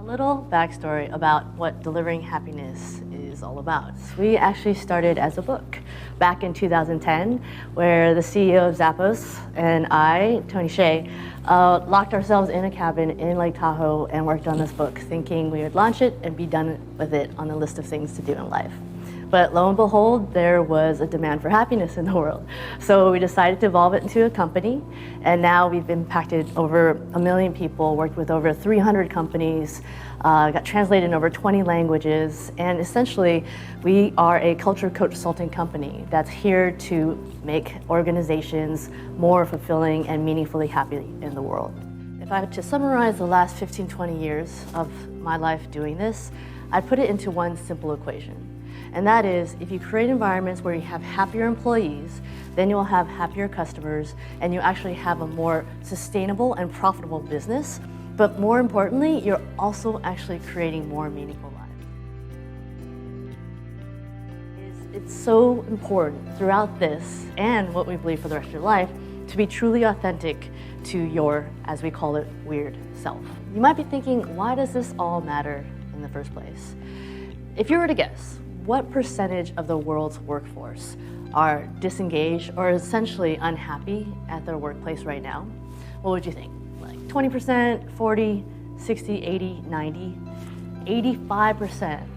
little backstory about what delivering happiness is all about. We actually started as a book back in 2010, where the CEO of Zappos and I, Tony Hsieh, locked ourselves in a cabin in Lake Tahoe and worked on this book, thinking we would launch it and be done with it on the list of things to do in life. But lo and behold, there was a demand for happiness in the world. So we decided to evolve it into a company, and now we've impacted over 1 million people, worked with over 300 companies, got translated in over 20 languages, and essentially we are a culture consulting company that's here to make organizations more fulfilling and meaningfully happy in the world. If I were to summarize the last 15, 20 years of my life doing this, I'd put it into one simple equation. And that is, if you create environments where you have happier employees, then you'll have happier customers, and you actually have a more sustainable and profitable business. But more importantly, you're also actually creating more meaningful lives. It's so important throughout this, and what we believe for the rest of your life, to be truly authentic to your, as we call it, weird self. You might be thinking, why does this all matter in the first place? If you were to guess, what percentage of the world's workforce are disengaged or essentially unhappy at their workplace right now? What would you think? Like 20%, 40, 60, 80, 90? 85%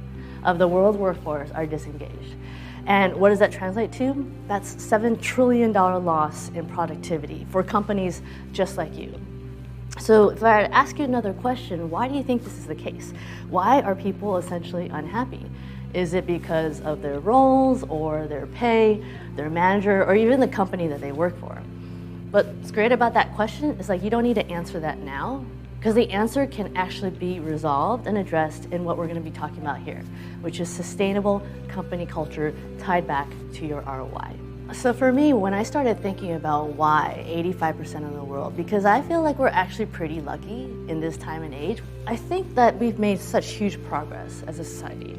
of the world's workforce are disengaged. And what does that translate to? That's $7 trillion loss in productivity for companies just like you. So if I ask you another question, why do you think this is the case? Why are people essentially unhappy? Is it because of their roles or their pay, their manager, or even the company that they work for? But what's great about that question is you don't need to answer that now, because the answer can actually be resolved and addressed in what we're going to be talking about here, which is sustainable company culture tied back to your ROI. So for me, when I started thinking about why 85% of the world, because I feel like we're actually pretty lucky in this time and age. I think that we've made such huge progress as a society.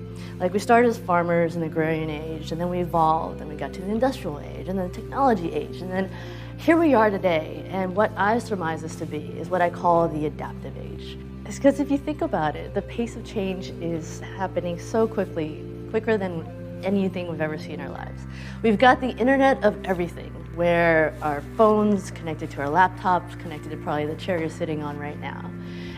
We started as farmers in the agrarian age, and then we evolved, and we got to the industrial age, and then the technology age, and then here we are today. And what I surmise this to be is what I call the adaptive age. It's because if you think about it, the pace of change is happening so quickly, quicker than anything we've ever seen in our lives. We've got the internet of everything, where our phones connected to our laptops, connected to probably the chair you're sitting on right now.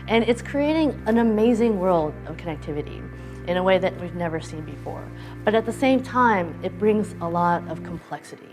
And it's creating an amazing world of connectivity in a way that we've never seen before. But at the same time, it brings a lot of complexity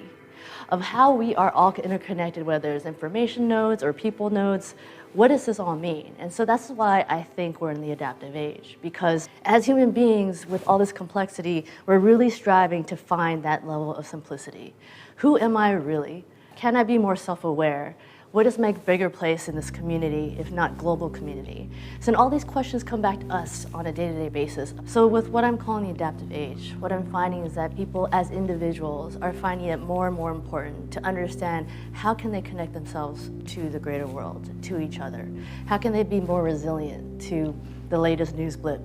of how we are all interconnected, whether it's information nodes or people nodes. What does this all mean? And so that's why I think we're in the adaptive age, because as human beings with all this complexity, we're really striving to find that level of simplicity. Who am I really? Can I be more self-aware? What does my bigger place in this community, if not global community? So all these questions come back to us on a day-to-day basis. So with what I'm calling the adaptive age, what I'm finding is that people as individuals are finding it more and more important to understand how can they connect themselves to the greater world, to each other? How can they be more resilient to the latest news blip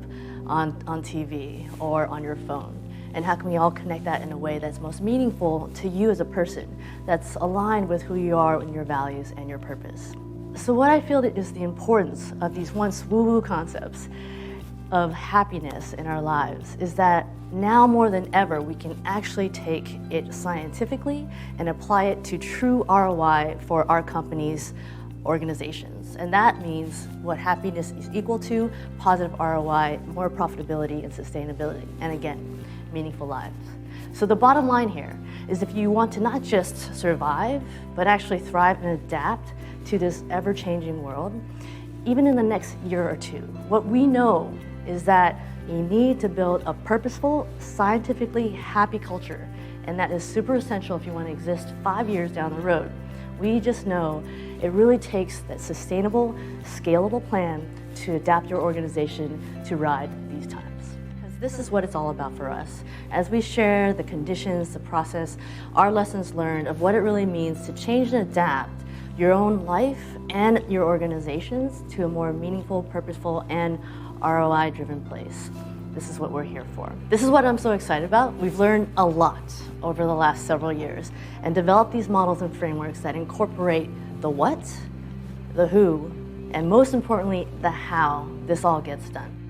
on TV or on your phone? And how can we all connect that in a way that's most meaningful to you as a person, that's aligned with who you are and your values and your purpose? So what I feel is the importance of these once woo-woo concepts of happiness in our lives is that now more than ever, we can actually take it scientifically and apply it to true ROI for our companies, organizations. And that means what happiness is equal to: positive ROI, more profitability and sustainability. And again, meaningful lives. So the bottom line here is, if you want to not just survive, but actually thrive and adapt to this ever-changing world, even in the next year or two, what we know is that you need to build a purposeful, scientifically happy culture. And that is super essential if you want to exist 5 years down the road. We just know it really takes that sustainable, scalable plan to adapt your organization to ride these times. This is what it's all about for us. As we share the conditions, the process, our lessons learned of what it really means to change and adapt your own life and your organizations to a more meaningful, purposeful, and ROI-driven place. This is what we're here for. This is what I'm so excited about. We've learned a lot over the last several years and developed these models and frameworks that incorporate the what, the who, and most importantly, the how this all gets done.